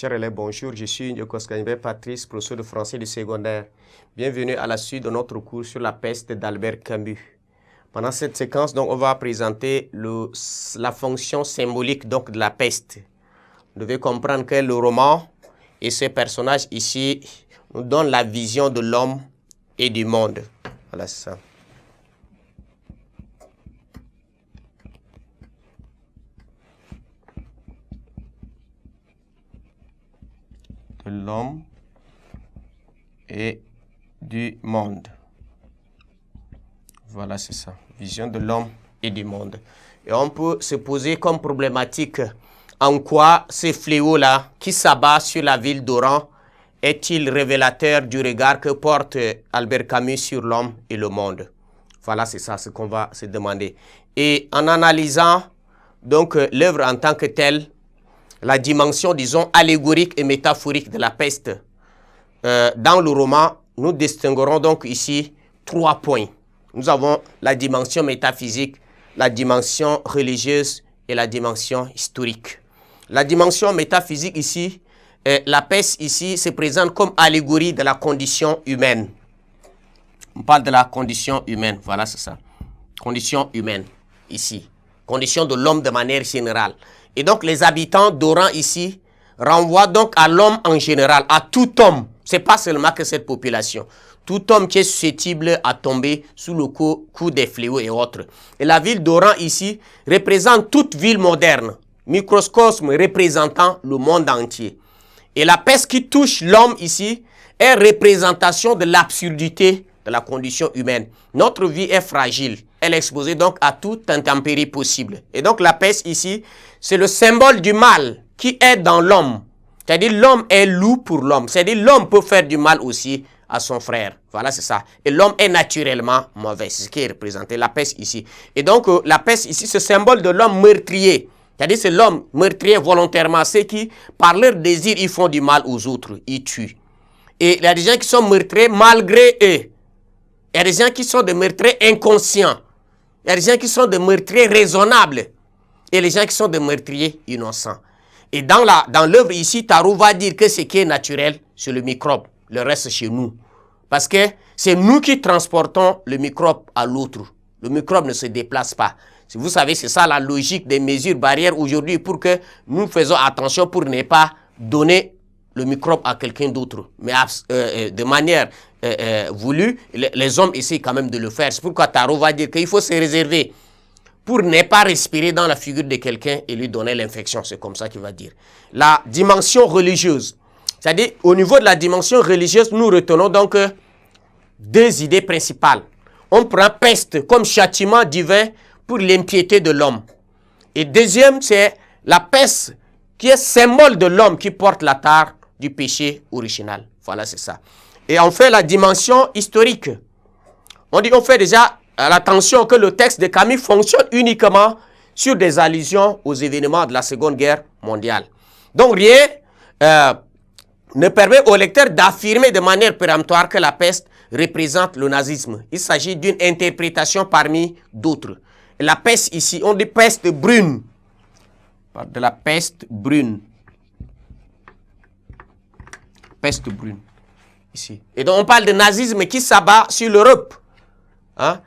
Chers élèves, bonjour, je suis Ndiokos Kanibé Patrice, professeur de français du secondaire. Bienvenue à la suite de notre cours sur la peste d'Albert Camus. Pendant cette séquence, donc, on va présenter la fonction symbolique donc, de la peste. Vous devez comprendre que le roman et ce personnage ici nous donnent la vision de l'homme et du monde. Voilà ça. De l'homme et du monde. Voilà, c'est ça. Vision de l'homme et du monde. Et on peut se poser comme problématique en quoi ce fléau-là qui s'abat sur la ville d'Oran est-il révélateur du regard que porte Albert Camus sur l'homme et le monde. Voilà, c'est ça ce qu'on va se demander. Et en analysant donc l'œuvre en tant que telle, la dimension, disons, allégorique et métaphorique de la peste. Dans le roman, nous distinguerons donc ici 3 points. Nous avons la dimension métaphysique, la dimension religieuse et la dimension historique. La dimension métaphysique ici, la peste ici se présente comme allégorie de la condition humaine. On parle de la condition humaine, voilà c'est ça. Condition humaine, ici. Condition de l'homme de manière générale. Et donc les habitants d'Oran ici renvoient donc à l'homme en général, à tout homme. Ce n'est pas seulement que cette population. Tout homme qui est susceptible à tomber sous le coup des fléaux et autres. Et la ville d'Oran ici représente toute ville moderne, microcosme représentant le monde entier. Et la peste qui touche l'homme ici est représentation de l'absurdité de la condition humaine. Notre vie est fragile. Elle est exposée donc à toute intempérie possible. Et donc la peste ici, c'est le symbole du mal qui est dans l'homme. C'est-à-dire l'homme est loup pour l'homme. C'est-à-dire l'homme peut faire du mal aussi à son frère. Voilà, c'est ça. Et l'homme est naturellement mauvais. C'est ce qui est représenté, la peste ici. Et donc la peste ici, c'est le symbole de l'homme meurtrier. C'est-à-dire c'est l'homme meurtrier volontairement. Ceux qui, par leur désir, ils font du mal aux autres. Ils tuent. Et il y a des gens qui sont meurtriers malgré eux. Il y a des gens qui sont des meurtriers inconscients. Il y a des gens qui sont des meurtriers raisonnables. Et les gens qui sont des meurtriers innocents. Et dans l'œuvre ici, Tarot va dire que ce qui est naturel, c'est le microbe. Le reste, chez nous. Parce que c'est nous qui transportons le microbe à l'autre. Le microbe ne se déplace pas. Si vous savez, c'est ça la logique des mesures barrières aujourd'hui pour que nous faisons attention pour ne pas donner le microbe à quelqu'un d'autre. Mais de manière voulue, les hommes essaient quand même de le faire. C'est pourquoi Tarot va dire qu'il faut se réserver pour ne pas respirer dans la figure de quelqu'un et lui donner l'infection. C'est comme ça qu'il va dire. La dimension religieuse. C'est-à-dire, au niveau de la dimension religieuse, nous retenons donc 2 idées principales. On prend peste comme châtiment divin pour l'impiété de l'homme. Et deuxième, c'est la peste qui est symbole de l'homme qui porte la tare du péché original. Voilà, c'est ça. Et on fait la dimension historique. On fait déjà l'attention que le texte de Camus fonctionne uniquement sur des allusions aux événements de la Seconde Guerre mondiale. Donc rien ne permet au lecteur d'affirmer de manière péremptoire que la peste représente le nazisme. Il s'agit d'une interprétation parmi d'autres. La peste ici, on dit peste brune. De la peste brune. Peste brune. Ici. Et donc on parle de nazisme qui s'abat sur l'Europe.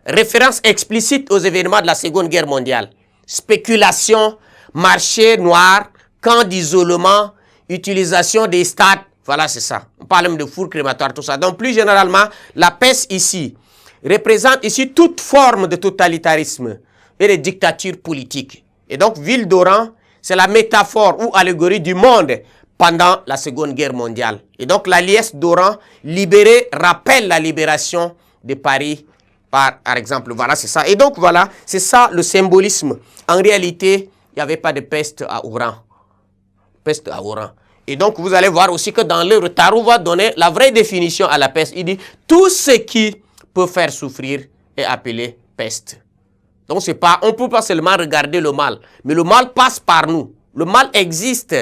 Référence explicite aux événements de la Seconde Guerre mondiale. Spéculation, marché noir, camp d'isolement, utilisation des stades. Voilà, c'est ça. On parle même de fours crématoires, tout ça. Donc plus généralement, la peste ici représente ici toute forme de totalitarisme et de dictature politique. Et donc ville d'Oran, c'est la métaphore ou allégorie du monde pendant la Seconde Guerre mondiale. Et donc la liesse d'Oran libérée rappelle la libération de Paris par exemple. Voilà, c'est ça. Et donc voilà, c'est ça le symbolisme. En réalité, il n'y avait pas de peste à Oran. Peste à Oran. Et donc vous allez voir aussi que dans l'œuvre, Tarot va donner la vraie définition à la peste. Il dit tout ce qui peut faire souffrir est appelé peste. Donc c'est pas, on ne peut pas seulement regarder le mal, mais le mal passe par nous. Le mal existe,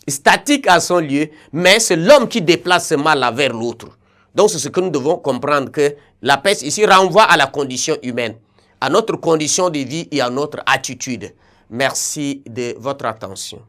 statique à son lieu, mais c'est l'homme qui déplace ce mal-là vers l'autre. Donc c'est ce que nous devons comprendre, que la peste ici renvoie à la condition humaine, à notre condition de vie et à notre attitude. Merci de votre attention.